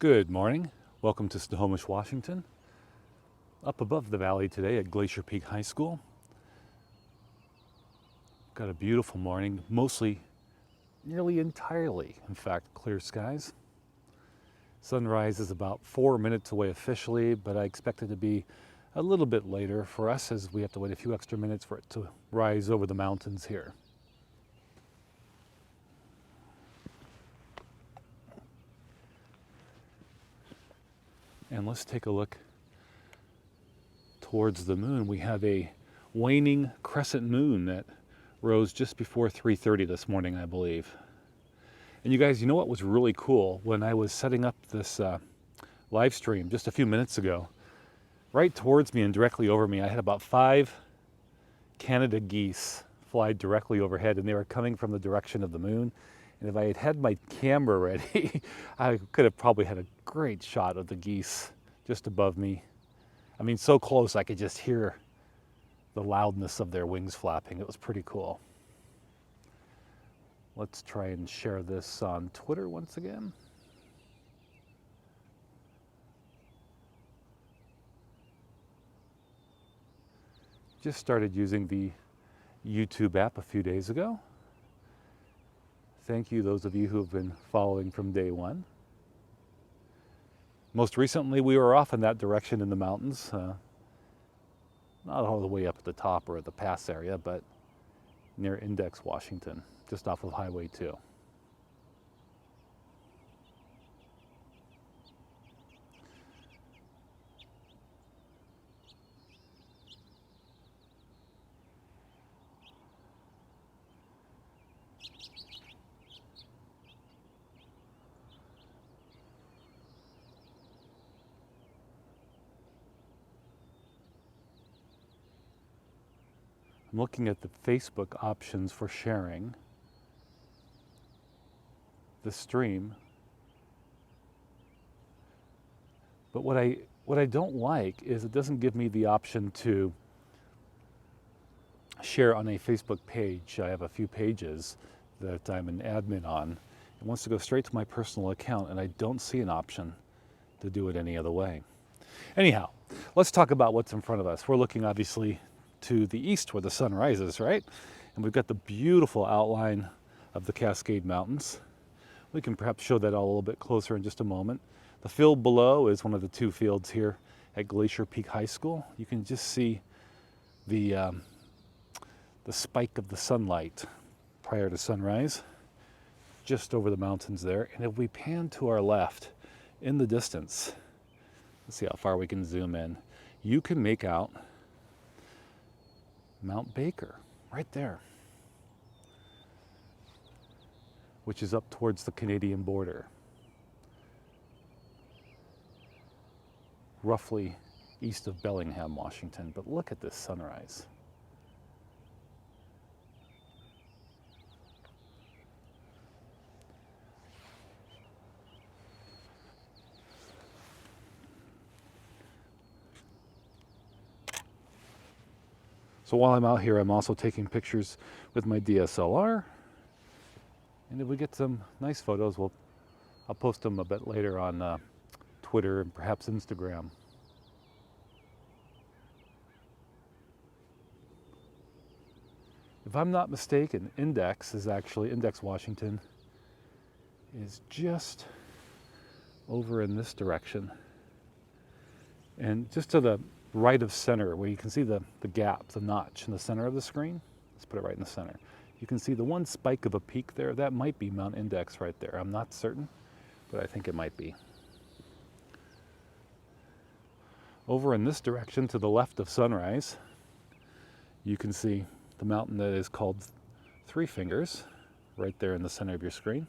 Good morning. Welcome to Snohomish, Washington. Up above the valley today at Glacier Peak High School. Got a beautiful morning, mostly, nearly entirely, in fact, clear skies. Sunrise is about 4 minutes away officially, but I expect it to be a little bit later for us as we have to wait a few extra minutes for it to rise over the mountains here. And let's take a look towards the moon. We have a waning crescent moon that rose just before 3:30 this morning, I believe. And you guys, you know what was really cool? When I was setting up this live stream just a few minutes ago, right towards me and directly over me, I had about 5 Canada geese fly directly overhead, and they were coming from the direction of the moon. And if I had had my camera ready, I could have probably had a great shot of the geese just above me. I mean, so close I could just hear the loudness of their wings flapping. It was pretty cool. Let's try and share this on Twitter once again. Just started using the YouTube app a few days ago. Thank you, those of you who have been following from day one. Most recently, we were off in that direction in the mountains. Not all the way up at the top or at the pass area, but near Index, Washington, just off of Highway 2. I'm looking at the Facebook options for sharing the stream. But what I don't like is it doesn't give me the option to share on a Facebook page. I have a few pages that I'm an admin on. It wants to go straight to my personal account, and I don't see an option to do it any other way. Anyhow, let's talk about what's in front of us. We're looking obviously to the east where the sun rises, right? And we've got the beautiful outline of the Cascade Mountains. We can perhaps show that all a little bit closer in just a moment. The field below is one of the 2 fields here at Glacier Peak High School. You can just see the spike of the sunlight prior to sunrise just over the mountains there. And if we pan to our left in the distance, let's see how far we can zoom in, you can make out Mount Baker right there, which is up towards the Canadian border, roughly east of Bellingham, Washington. But look at this sunrise. So while I'm out here, I'm also taking pictures with my DSLR. And if we get some nice photos, I'll post them a bit later on Twitter and perhaps Instagram. If I'm not mistaken, Index, Washington, is just over in this direction. And just to the right of center, where you can see the gap, the notch in the center of the screen, let's put it right in the center. You can see the one spike of a peak there. That might be Mount Index right there. I'm not certain, but I think it might be. Over in this direction to the left of sunrise, you can see the mountain that is called Three Fingers right there in the center of your screen.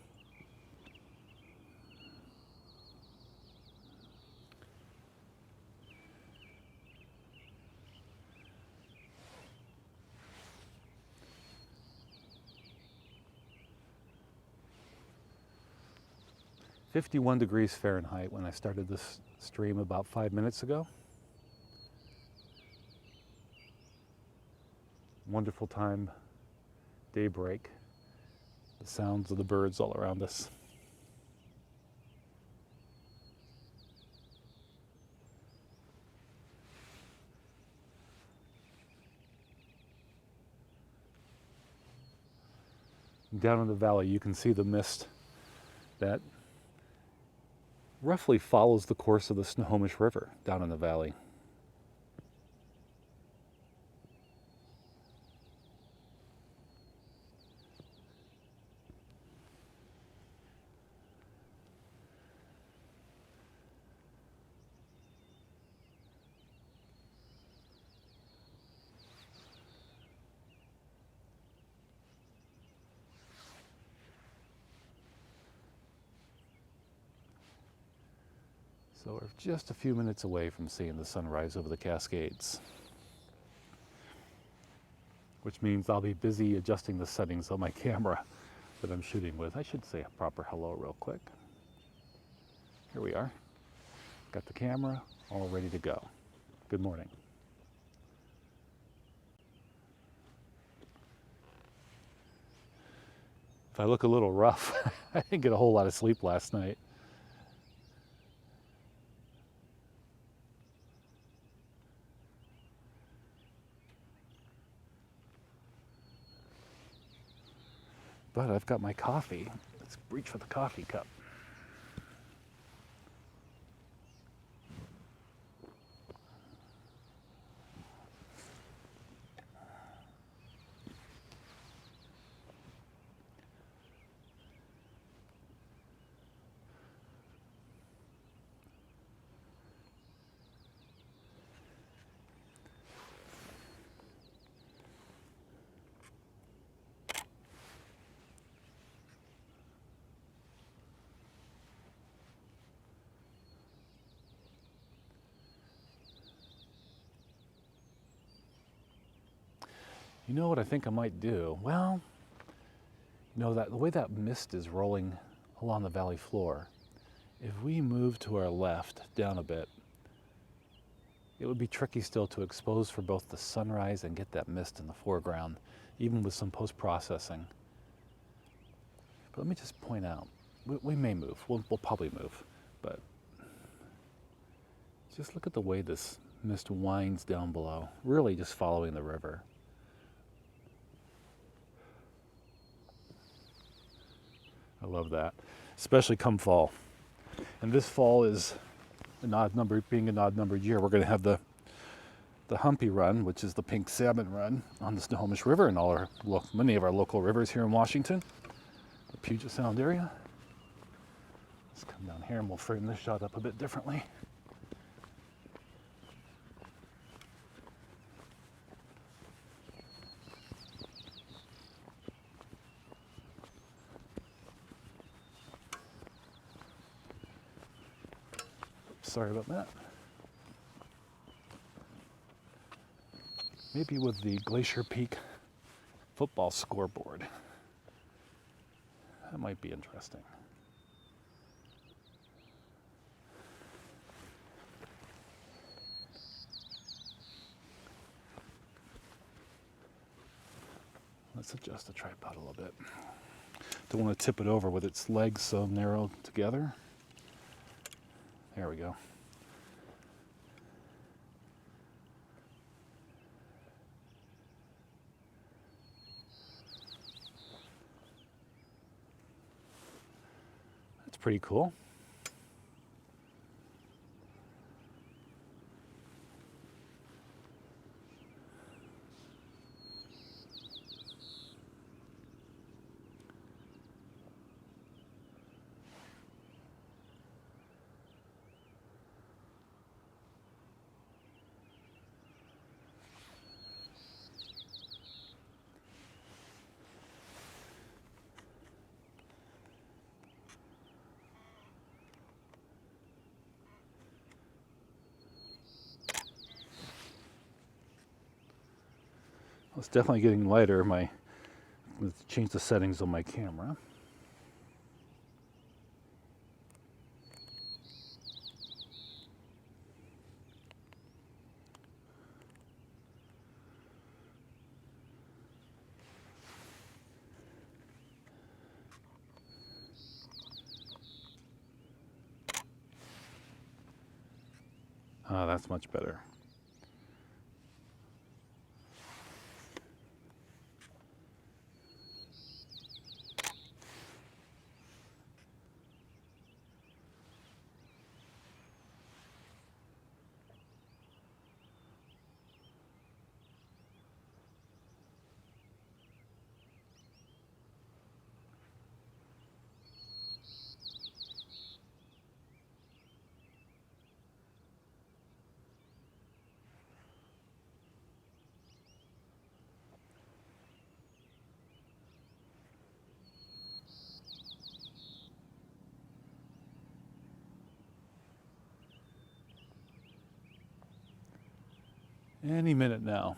"51 degrees Fahrenheit" when I started this stream about 5 minutes ago. Wonderful time, daybreak, the sounds of the birds all around us. Down in the valley, you can see the mist that roughly follows the course of the Snohomish River down in the valley. So we're just a few minutes away from seeing the sunrise over the Cascades, which means I'll be busy adjusting the settings on my camera that I'm shooting with. I should say a proper hello real quick. Here we are. Got the camera all ready to go. Good morning. If I look a little rough, I didn't get a whole lot of sleep last night. But I've got my coffee. Let's reach for the coffee cup. You know what I think I might do? Well, that the way that mist is rolling along the valley floor, if we move to our left down a bit, it would be tricky still to expose for both the sunrise and get that mist in the foreground, even with some post-processing. But let me just point out, we may move. We'll probably move, but just look at the way this mist winds down below, really just following the river. I love that, especially come fall. And this fall is being an odd-numbered year. We're going to have the Humpy Run, which is the pink salmon run on the Snohomish River and many of our local rivers here in Washington, the Puget Sound area. Let's come down here and we'll frame this shot up a bit differently. Sorry about that. Maybe with the Glacier Peak football scoreboard. That might be interesting. Let's adjust the tripod a little bit. Don't want to tip it over with its legs so narrow together. There we go. That's pretty cool. It's definitely getting lighter. Let's change the settings on my camera. Ah, that's much better. Any minute now.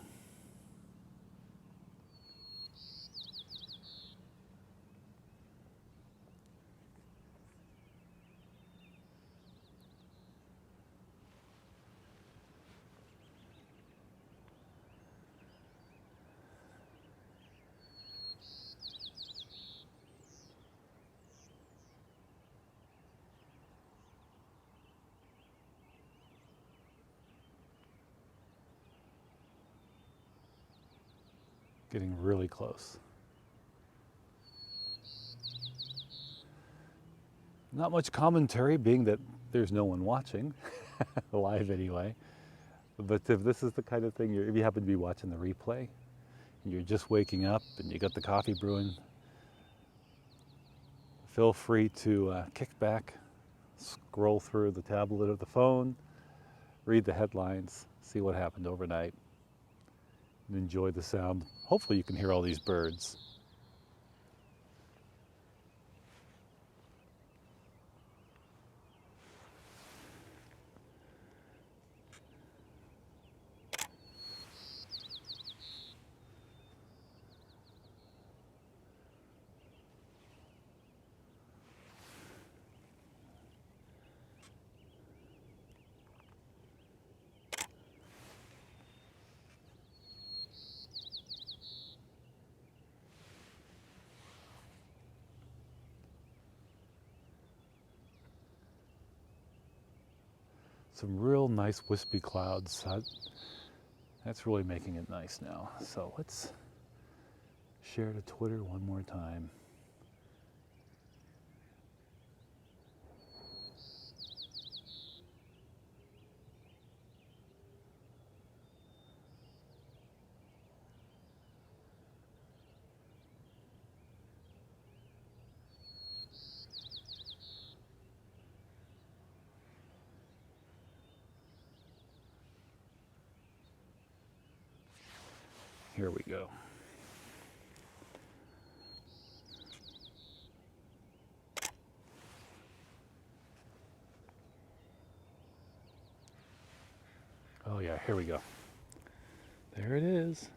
Getting really close. Not much commentary, being that there's no one watching, live anyway. But if this is the kind of thing, if you happen to be watching the replay, and you're just waking up and you got the coffee brewing, feel free to kick back, scroll through the tablet or the phone, read the headlines, see what happened overnight, and enjoy the sound. Hopefully you can hear all these birds. Some real nice wispy clouds. That's really making it nice now. So let's share to Twitter one more time. Here we go. Oh yeah, here we go. There it is.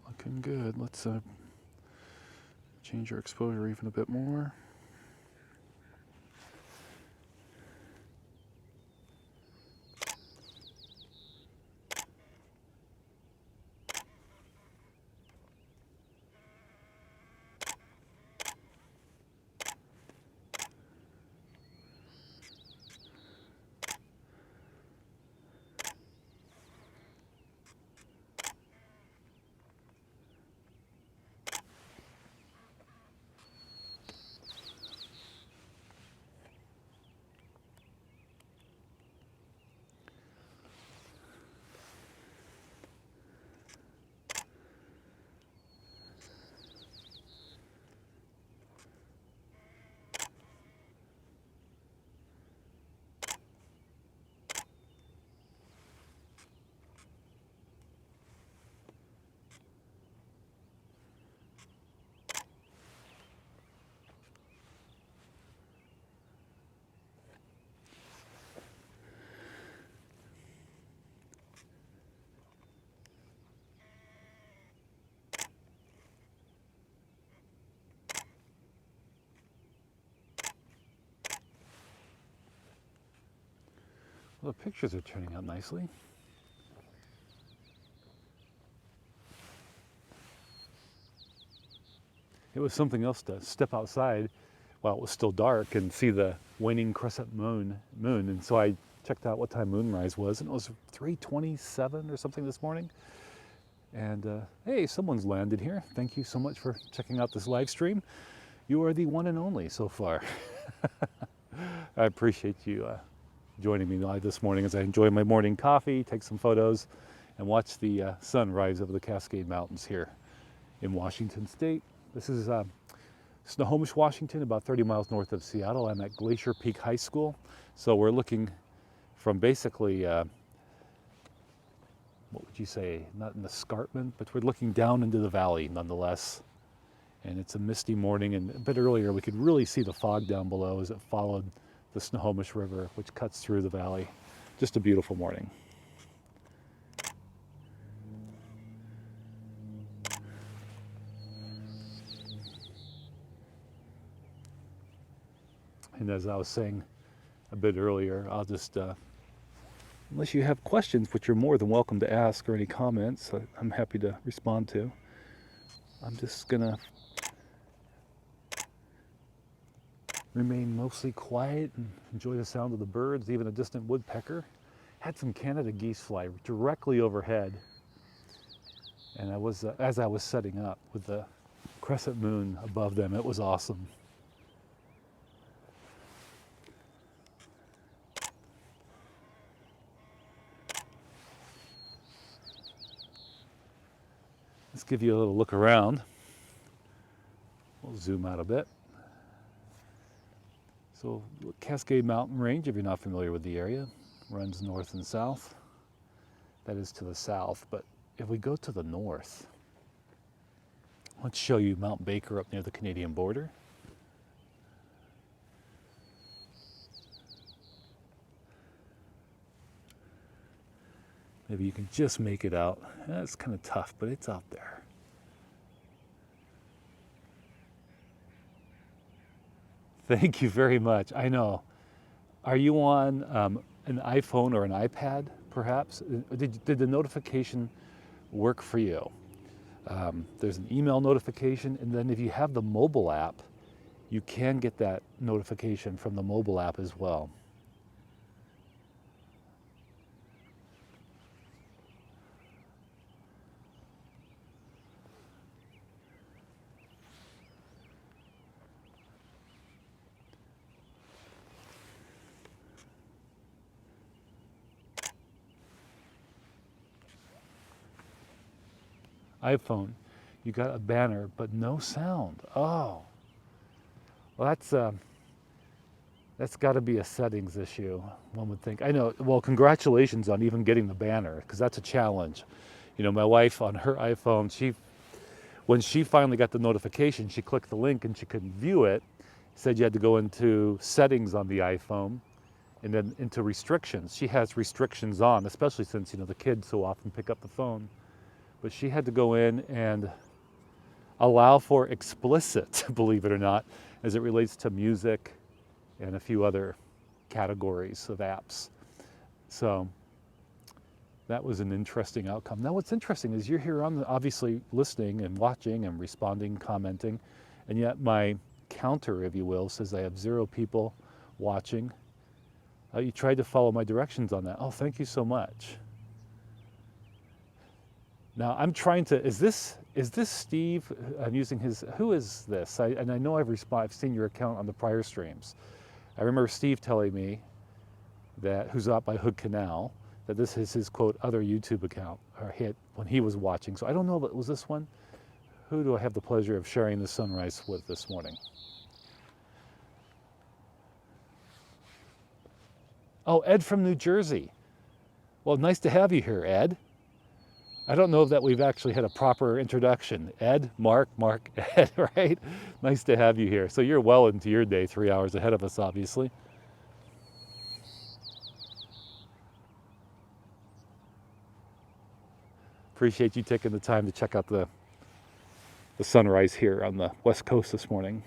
Looking good. Let's change our exposure even a bit more. Well, the pictures are turning out nicely. It was something else to step outside while it was still dark and see the waning crescent moon. And so I checked out what time moonrise was, and it was 3:27 or something this morning. And hey, someone's landed here. Thank you so much for checking out this live stream. You are the one and only so far. I appreciate you joining me live this morning as I enjoy my morning coffee, take some photos, and watch the sun rise over the Cascade Mountains here in Washington State. This is Snohomish, Washington, about 30 miles north of Seattle. I'm at Glacier Peak High School. So we're looking from basically, what would you say, not an escarpment, but we're looking down into the valley nonetheless. And it's a misty morning, and a bit earlier we could really see the fog down below as it followed the Snohomish River, which cuts through the valley. Just a beautiful morning. And as I was saying a bit earlier, I'll just, unless you have questions, which you're more than welcome to ask, or any comments, I'm happy to respond to. I'm just gonna remain mostly quiet and enjoy the sound of the birds, even a distant woodpecker. Had some Canada geese fly directly overhead. And I was, as I was setting up with the crescent moon above them, it was awesome. Let's give you a little look around. We'll zoom out a bit. So Cascade Mountain Range, if you're not familiar with the area, runs north and south. That is to the south, but if we go to the north, let's show you Mount Baker up near the Canadian border. Maybe you can just make it out. It's kind of tough, but it's out there. Thank you very much. I know. Are you on an iPhone or an iPad, perhaps? Did the notification work for you? There's an email notification, and then if you have the mobile app, you can get that notification from the mobile app as well. iPhone, you got a banner, but no sound. Oh, well, that's got to be a settings issue, one would think. I know. Well, congratulations on even getting the banner, because that's a challenge. You know, my wife on her iPhone, when she finally got the notification, she clicked the link and she couldn't view it. Said you had to go into settings on the iPhone, and then into restrictions. She has restrictions on, especially since, you know, the kids so often pick up the phone. But she had to go in and allow for explicit, believe it or not, as it relates to music and a few other categories of apps. So that was an interesting outcome. Now what's interesting is you're here obviously listening and watching and responding, commenting, and yet my counter, if you will, says I have 0 people watching. You tried to follow my directions on that. Oh, thank you so much. Now I'm trying to, is this Steve? I'm using his, who is this? And I know I've seen your account on the prior streams. I remember Steve telling me that, who's out by Hood Canal, that this is his, quote, other YouTube account, or hit when he was watching. So I don't know if it was this one. Who do I have the pleasure of sharing the sunrise with this morning? Oh, Ed from New Jersey. Well, nice to have you here, Ed. I don't know that we've actually had a proper introduction. Ed, Mark, Ed, right? Nice to have you here. So you're well into your day, 3 hours ahead of us, obviously. Appreciate you taking the time to check out the sunrise here on the West Coast this morning.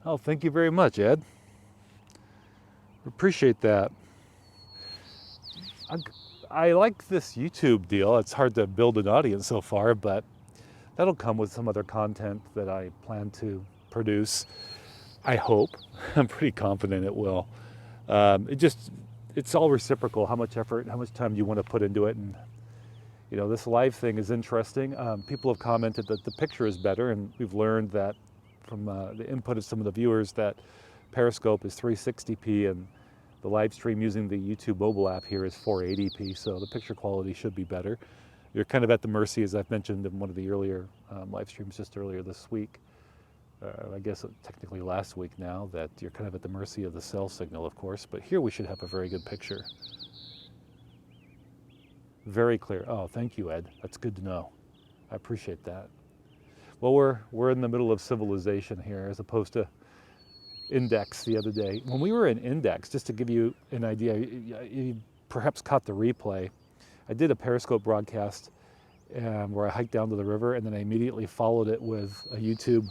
Oh, thank you very much, Ed. Appreciate that. I like this YouTube deal. It's hard to build an audience so far, but that'll come with some other content that I plan to produce. I hope. I'm pretty confident it will. it's all reciprocal. How much effort, how much time do you want to put into it? And you know, this live thing is interesting. People have commented that the picture is better, and we've learned that from the input of some of the viewers that Periscope is 360p and the live stream using the YouTube mobile app here is 480p, so the picture quality should be better. You're kind of at the mercy, as I've mentioned in one of the earlier live streams just earlier this week, I guess technically last week now, that you're kind of at the mercy of the cell signal, of course, but here we should have a very good picture. Very clear. Oh, thank you, Ed. That's good to know. I appreciate that. Well, we're in the middle of civilization here, as opposed to Index the other day. When we were in Index, just to give you an idea, you perhaps caught the replay. I did a Periscope broadcast where I hiked down to the river, and then I immediately followed it with a YouTube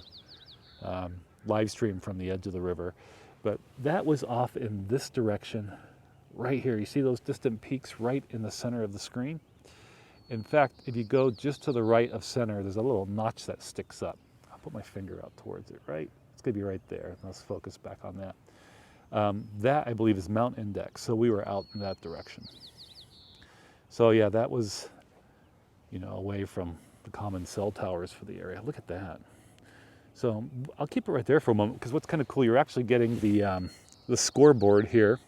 live stream from the edge of the river. But that was off in this direction right here. You see those distant peaks right in the center of the screen? In fact, if you go just to the right of center, there's a little notch that sticks up. I'll put my finger out towards it, right? It's gonna be right there. Let's focus back on that. That, I believe, is Mount Index. So we were out in that direction. So yeah, that was, you know, away from the common cell towers for the area. Look at that. So I'll keep it right there for a moment, because what's kind of cool, you're actually getting the scoreboard here.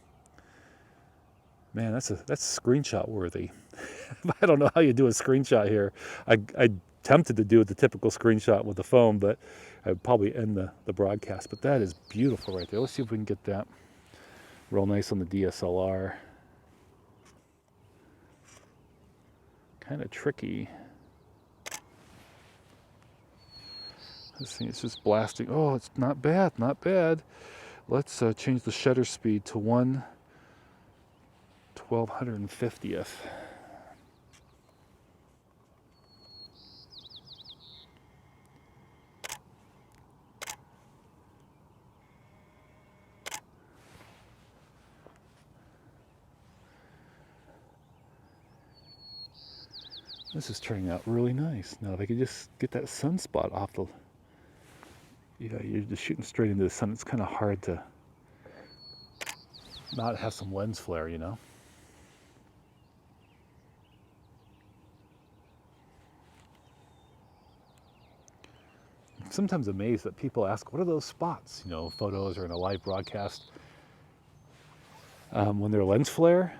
Man, that's screenshot worthy. I don't know how you do a screenshot here. I tempted to do it the typical screenshot with the phone, but I'd probably end the broadcast. But that is beautiful right there. Let's see if we can get that real nice on the DSLR. Kind of tricky. Let's see, it's just blasting. Oh, it's not bad, not bad. Let's change the shutter speed to 1/1250th. This is turning out really nice. Now, if I could just get that sunspot off the... Yeah, you're just shooting straight into the sun. It's kind of hard to not have some lens flare, you know? I'm sometimes amazed that people ask, what are those spots? You know, photos or in a live broadcast when they're lens flare.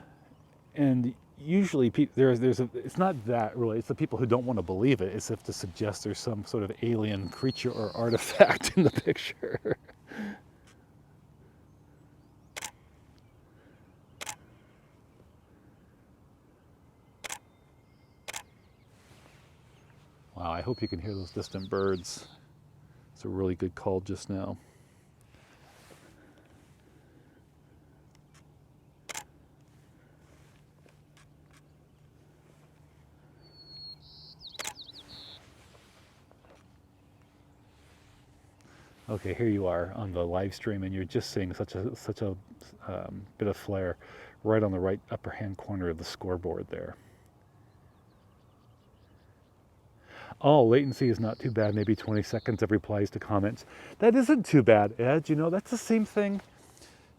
And usually it's not that really, it's the people who don't want to believe it, as if to suggest there's some sort of alien creature or artifact in the picture. Wow, I hope you can hear those distant birds. It's a really good call just now. Okay, here you are on the live stream, and you're just seeing such a bit of flare right on the right upper hand corner of the scoreboard there. Oh, latency is not too bad, maybe 20 seconds of replies to comments. That isn't too bad, Ed. You know, that's the same thing.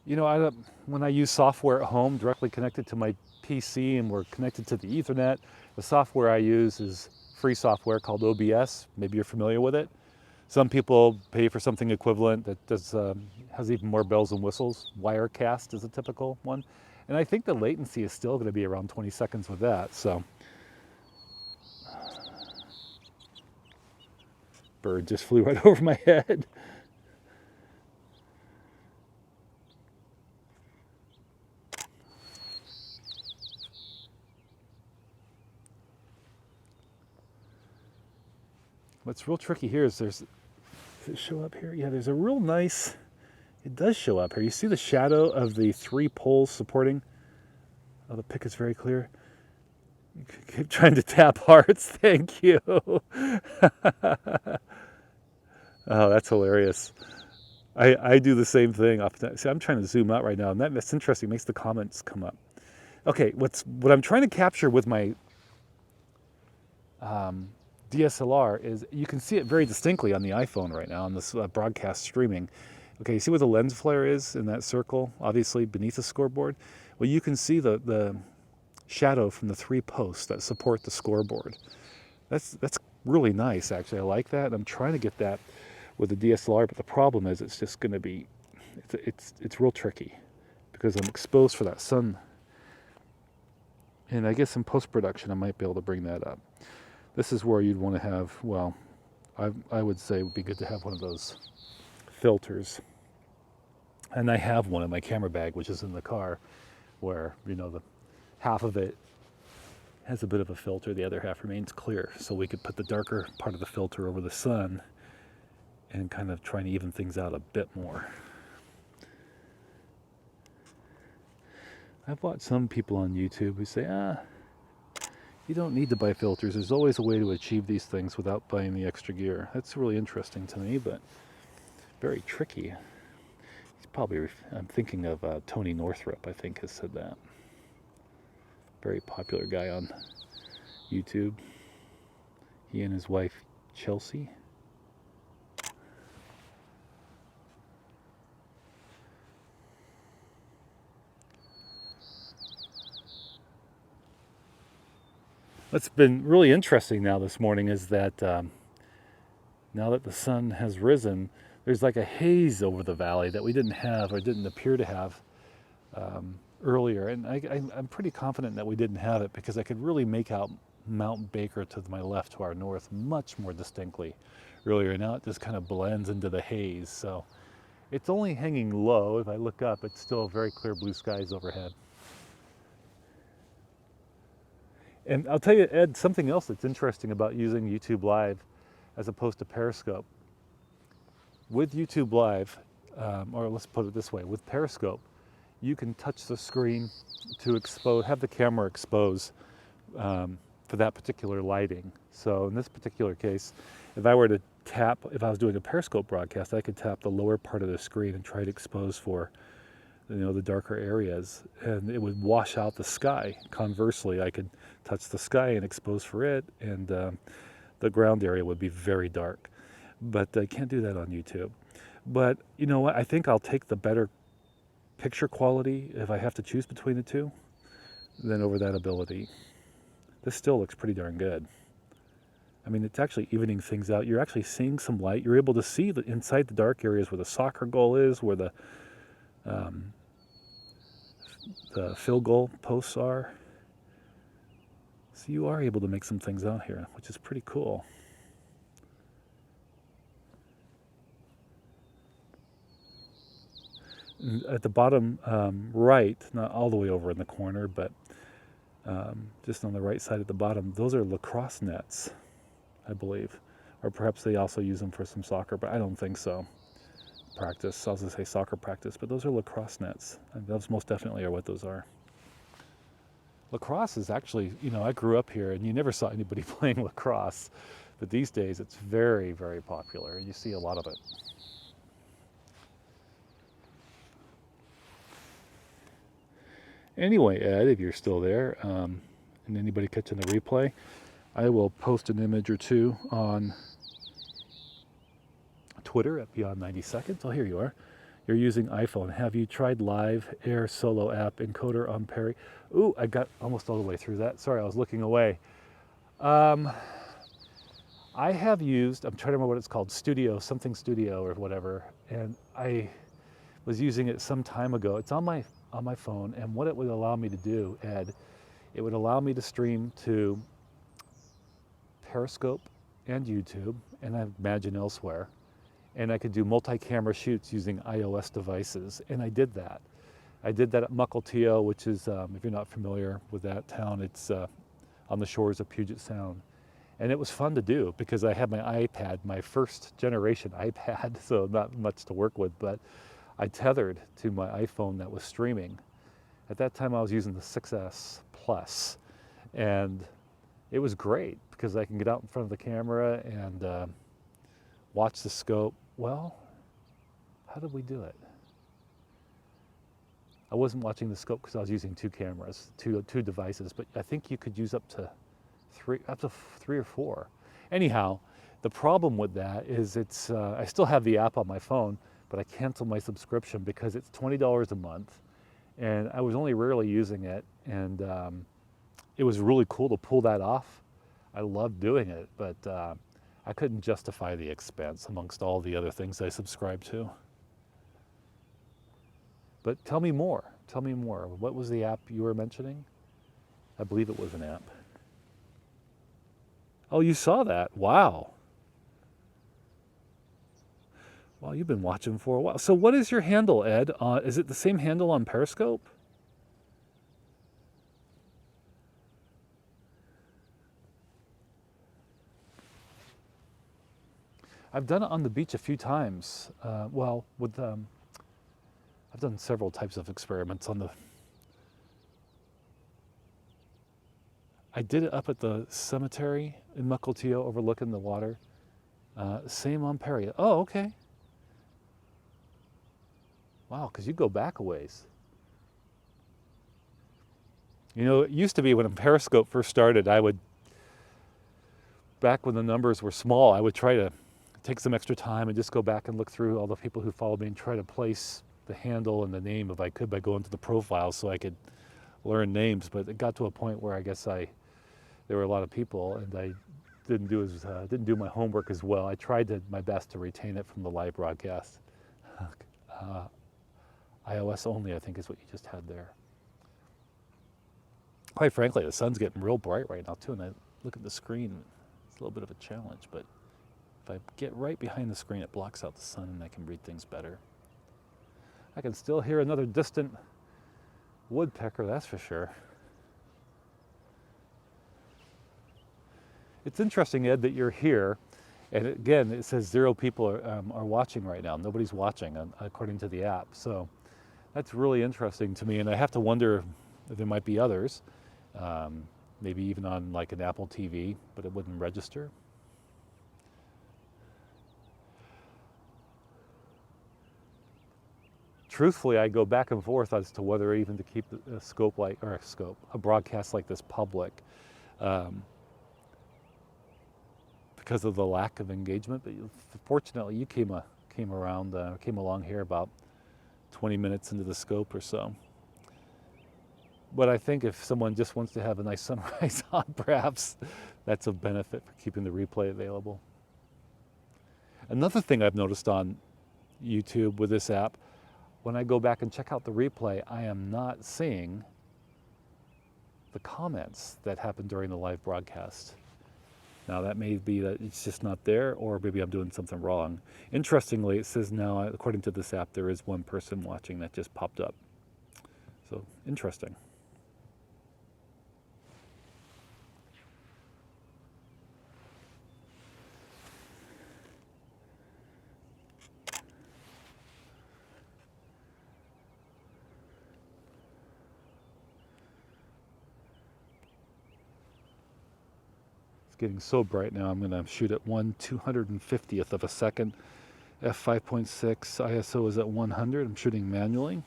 You know, when I use software at home directly connected to my PC and we're connected to the Ethernet, the software I use is free software called OBS. Maybe you're familiar with it. Some people pay for something equivalent that has even more bells and whistles. Wirecast is a typical one. And I think the latency is still going to be around 20 seconds with that. So, bird just flew right over my head. What's real tricky here is does it show up here? Yeah, there's a real nice, it does show up here. You see the shadow of the 3 poles supporting? Oh, the pic is very clear. You keep trying to tap hearts, thank you. Oh, that's hilarious. I do the same thing often. See, I'm trying to zoom out right now, and that's interesting. It makes the comments come up. Okay, what I'm trying to capture with my DSLR is, you can see it very distinctly on the iPhone right now on this broadcast streaming. Okay, you see where the lens flare is in that circle, obviously beneath the scoreboard? Well, you can see the shadow from the 3 posts that support the scoreboard. That's really nice, actually. I like that. I'm trying to get that with the DSLR, but the problem is it's just going to be, it's real tricky because I'm exposed for that sun. And I guess in post-production I might be able to bring that up. This is where you'd want to have, well, I would say it would be good to have one of those filters. And I have one in my camera bag, which is in the car, where, you know, the half of it has a bit of a filter, the other half remains clear. So we could put the darker part of the filter over the sun and kind of try and even things out a bit more. I've watched some people on YouTube who say, you don't need to buy filters. There's always a way to achieve these things without buying the extra gear. That's really interesting to me, but very tricky. He's probably, I'm thinking of Tony Northrup, I think, has said that. Very popular guy on YouTube. He and his wife, Chelsea. What's been really interesting now this morning is that now that the sun has risen, there's like a haze over the valley that we didn't have, or didn't appear to have earlier. And I'm pretty confident that we didn't have it because I could really make out Mount Baker to my left, to our north, much more distinctly earlier. Now it just kind of blends into the haze. So it's only hanging low. If I look up, it's still very clear blue skies overhead. And I'll tell you, Ed, something else that's interesting about using YouTube Live as opposed to Periscope. With YouTube Live, or let's put it this way, with Periscope, you can touch the screen to expose, have the camera expose for that particular lighting. So in this particular case, if I were to tap, if I was doing a Periscope broadcast, I could tap the lower part of the screen and try to expose for, you know, the darker areas, and it would wash out the sky. Conversely, I could touch the sky and expose for it, and the ground area would be very dark. But I can't do that on YouTube. But you know what? I think I'll take the better picture quality if I have to choose between the two than over that ability. This still looks pretty darn good. I mean, it's actually evening things out. You're actually seeing some light. You're able to see the inside the dark areas where the soccer goal is, where the field goal posts are. So you are able to make some things out here, which is pretty cool. At the bottom right, not all the way over in the corner, but just on the right side at the bottom, those are lacrosse nets, I believe. Or perhaps they also use them for some soccer, but I don't think so. Practice, I was going to say soccer practice, but those are lacrosse nets. And those most definitely are what those are. Lacrosse is actually, you know, I grew up here and you never saw anybody playing lacrosse, but these days it's very, very popular. You see a lot of it. Anyway, Ed, if you're still there, and anybody catching the replay, I will post an image or two on Twitter at Beyond 90 Seconds. Oh, here you are. You're using iPhone. Have you tried Live Air Solo app encoder on Perry? Ooh, I got almost all the way through that. Sorry, I was looking away. I have used, I'm trying to remember what it's called, something Studio or whatever, and I was using it some time ago. It's on my phone, and what it would allow me to do, Ed, it would allow me to stream to Periscope and YouTube, and I imagine elsewhere. And I could do multi-camera shoots using iOS devices, and I did that. I did that at Mukilteo, which is, if you're not familiar with that town, it's on the shores of Puget Sound. And it was fun to do because I had my iPad, my first generation iPad, so not much to work with, but I tethered to my iPhone that was streaming. At that time I was using the 6S Plus, and it was great because I can get out in front of the camera and watch the scope. Well, how did we do it? I wasn't watching the scope because I was using two cameras, two devices, but I think you could use up to three or four. Anyhow, the problem with that is it's I still have the app on my phone, but I canceled my subscription because it's $20 a month, and I was only rarely using it, and it was really cool to pull that off. I loved doing it, but I couldn't justify the expense amongst all the other things I subscribe to. But tell me more. Tell me more. What was the app you were mentioning? I believe it was an app. Oh, you saw that? Wow. Well, you've been watching for a while. So what is your handle, Ed? Is it the same handle on Periscope? I've done it on the beach a few times. Well, with I've done several types of experiments on the. I did it up at the cemetery in Mukilteo overlooking the water. Same on Perry. Oh, okay. Wow, because you go back a ways. You know, it used to be when Periscope first started, back when the numbers were small, I would try to take some extra time and just go back and look through all the people who followed me and try to place the handle and the name if I could by going to the profile so I could learn names. But it got to a point where I guess there were a lot of people and I didn't do my homework as well. I tried my best to retain it from the live broadcast. iOS only, I think, is what you just had there. Quite frankly, the sun's getting real bright right now too, and I look at the screen, it's a little bit of a challenge, but if I get right behind the screen, it blocks out the sun and I can read things better. I can still hear another distant woodpecker, that's for sure. It's interesting, Ed, that you're here, and again, it says 0 people are watching right now. Nobody's watching, according to the app. So that's really interesting to me, and I have to wonder if there might be others, maybe even on like an Apple TV, but it wouldn't register. Truthfully, I go back and forth as to whether even to keep a broadcast like this public, because of the lack of engagement. But fortunately, you came along here about 20 minutes into the scope or so. But I think if someone just wants to have a nice sunrise on, perhaps that's a benefit for keeping the replay available. Another thing I've noticed on YouTube with this app, when I go back and check out the replay, I am not seeing the comments that happened during the live broadcast. Now that may be that it's just not there, or maybe I'm doing something wrong. Interestingly, it says now, according to this app, there is one person watching that just popped up. So interesting. Getting so bright now, I'm going to shoot at 1/250th of a second. f5.6 ISO is at 100. I'm shooting manually.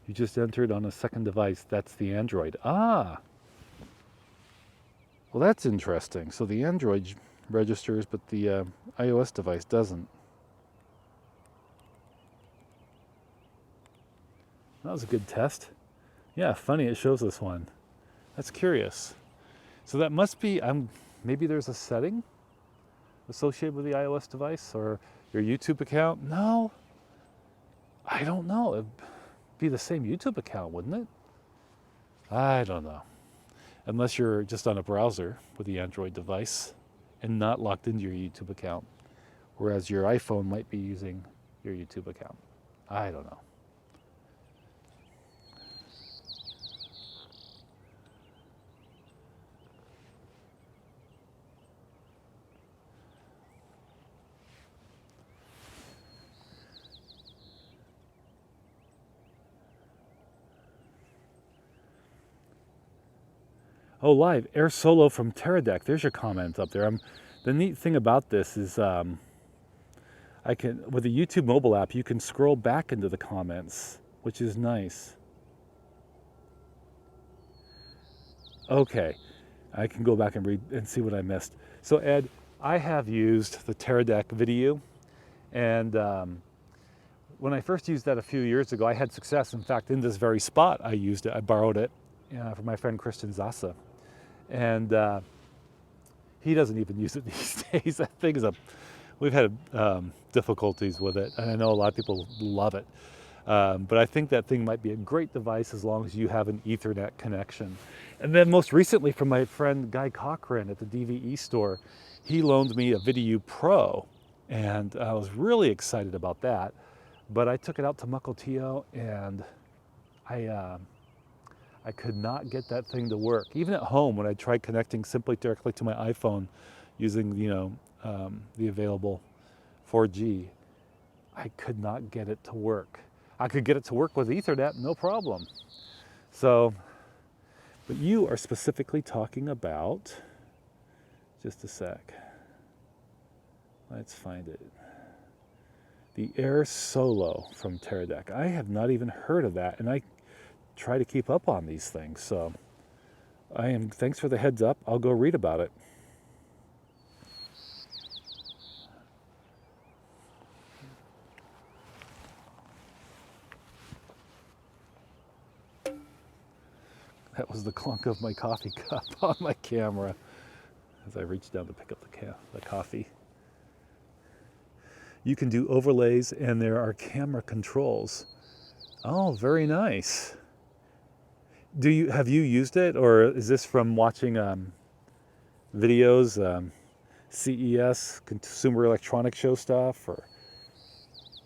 You just entered on a second device. That's the Android. Ah! Well, that's interesting. So the Android registers, but the iOS device doesn't. That was a good test. Yeah, funny, it shows this one. That's curious. So that must be, maybe there's a setting associated with the iOS device or your YouTube account? No, I don't know. It'd be the same YouTube account, wouldn't it? I don't know. Unless you're just on a browser with the Android device and not logged into your YouTube account, whereas your iPhone might be using your YouTube account. I don't know. Oh, live, Air Solo from Teradek. There's your comment up there. The neat thing about this is with the YouTube mobile app, you can scroll back into the comments, which is nice. Okay, I can go back and read and see what I missed. So Ed, I have used the Teradek Video, and when I first used that a few years ago, I had success. In fact, in this very spot, I used it. I borrowed it from my friend Christian Zasa, and he doesn't even use it these days. That thing is we've had difficulties with it, and I know a lot of people love it. But I think that thing might be a great device as long as you have an Ethernet connection. And then most recently from my friend Guy Cochran at the DVE store, he loaned me a Video Pro, and I was really excited about that. But I took it out to Mukilteo, and I could not get that thing to work. Even at home, when I tried connecting simply directly to my iPhone using, the available 4G, I could not get it to work. I could get it to work with Ethernet, no problem. So, but you are specifically talking about, just a sec, let's find it. The Air Solo from Teradek. I have not even heard of that, and I try to keep up on these things, so thanks for the heads up. I'll go read about it. That was the clunk of my coffee cup on my camera as I reached down to pick up the coffee. You can do overlays, and there are camera controls. Oh, very nice. Have you used it, or is this from watching videos, CES, Consumer Electronics Show stuff, or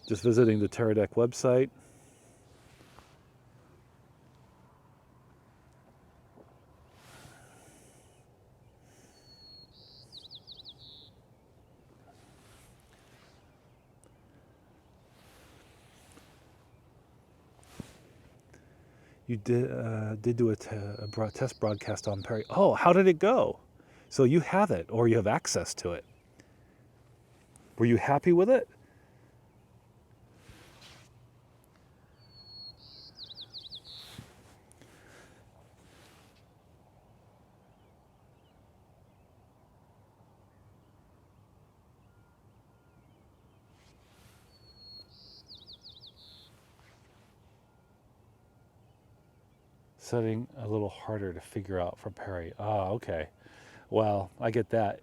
just visiting the Teradek website? You did do a test broadcast on Perry. Oh, how did it go? So you have it, or you have access to it. Were you happy with it? Setting a little harder to figure out for Perry. Oh, okay. Well, I get that.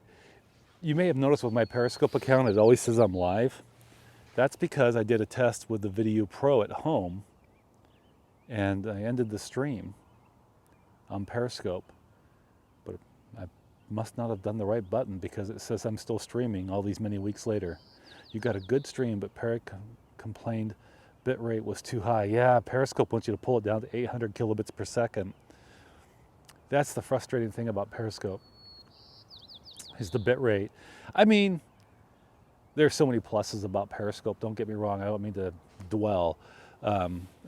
You may have noticed with my Periscope account, it always says I'm live. That's because I did a test with the Video Pro at home, and I ended the stream on Periscope. But I must not have done the right button, because it says I'm still streaming all these many weeks later. You got a good stream, but Perry complained bitrate was too high. Yeah, Periscope wants you to pull it down to 800 kilobits per second. That's the frustrating thing about Periscope, is the bitrate. I mean, there's so many pluses about Periscope, don't get me wrong, I don't mean to dwell,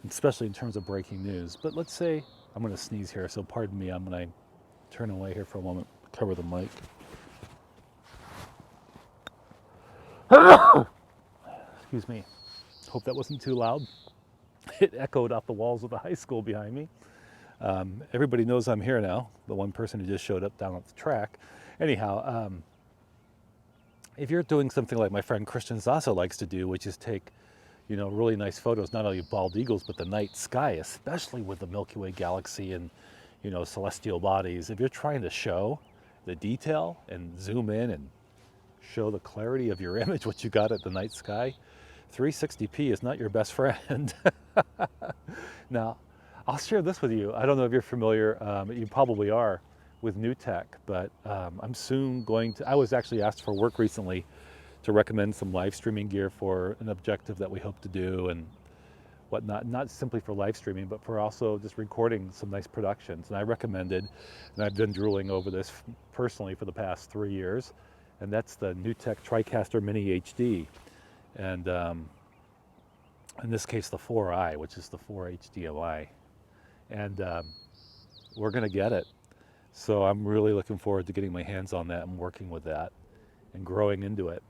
especially in terms of breaking news. But let's say, I'm gonna sneeze here, so pardon me, I'm gonna turn away here for a moment, cover the mic. Excuse me. Hope that wasn't too loud. It echoed off the walls of the high school behind me. Everybody knows I'm here now, the one person who just showed up down at the track. Anyhow, if you're doing something like my friend Christian Zasa likes to do, which is take, really nice photos, not only of bald eagles, but the night sky, especially with the Milky Way galaxy and, celestial bodies. If you're trying to show the detail and zoom in and show the clarity of your image, what you got at the night sky, 360p is not your best friend. Now, I'll share this with you. I don't know if you're familiar, you probably are, with new tech, but I'm soon I was actually asked for work recently to recommend some live streaming gear for an objective that we hope to do and whatnot, not simply for live streaming, but for also just recording some nice productions. And I recommended, and I've been drooling over this personally for the past 3 years, and that's the NewTek TriCaster Mini HD. And in this case, the 4i, which is the 4 HDMI. And we're gonna get it. So I'm really looking forward to getting my hands on that and working with that and growing into it.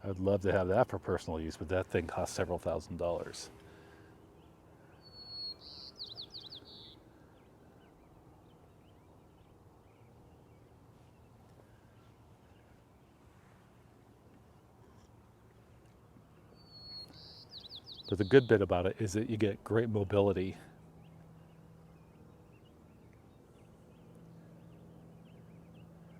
I'd love to have that for personal use, but that thing costs several $1,000s. But the good bit about it is that you get great mobility.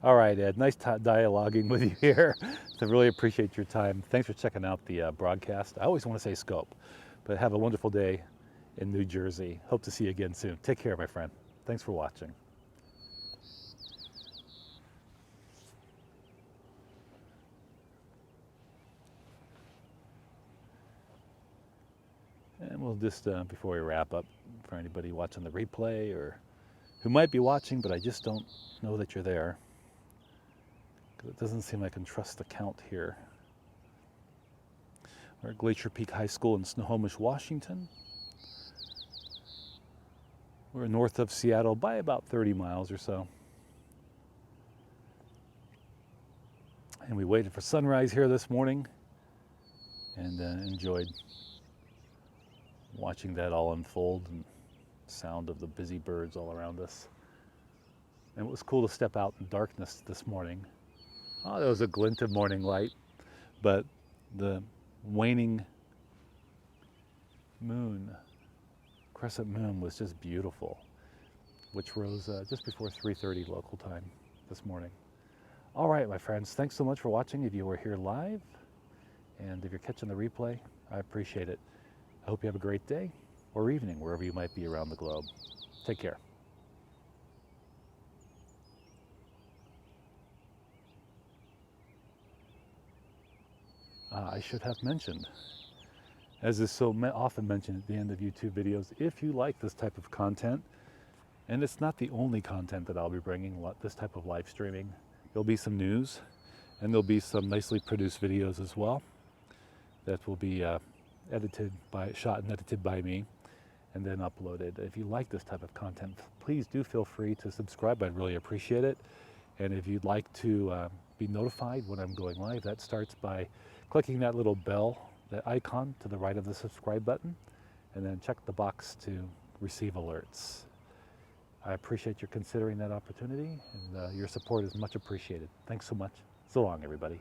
All right, Ed, nice dialoguing with you here. I really appreciate your time. Thanks for checking out the broadcast. I always want to say scope, but have a wonderful day in New Jersey. Hope to see you again soon. Take care, my friend. Thanks for watching. And we'll just, before we wrap up, for anybody watching the replay or who might be watching, but I just don't know that you're there, because it doesn't seem I can trust the count here. We're at Glacier Peak High School in Snohomish, Washington. We're north of Seattle by about 30 miles or so. And we waited for sunrise here this morning and enjoyed watching that all unfold and sound of the busy birds all around us. And it was cool to step out in darkness this morning. Oh, there was a glint of morning light, but the waning moon, crescent moon, was just beautiful, which rose just before 3:30 local time this morning. All right, my friends, thanks so much for watching if you were here live, and if you're catching the replay, I appreciate it. I hope you have a great day or evening wherever you might be around the globe. Take care. I should have mentioned, as is so often mentioned at the end of YouTube videos, if you like this type of content, and it's not the only content that I'll be bringing, this type of live streaming, there'll be some news, and there'll be some nicely produced videos as well that will be shot and edited by me, and then uploaded. If you like this type of content, please do feel free to subscribe. I'd really appreciate it. And if you'd like to be notified when I'm going live, that starts by clicking that little bell, that icon to the right of the subscribe button, and then check the box to receive alerts. I appreciate your considering that opportunity, and your support is much appreciated. Thanks so much. So long, everybody.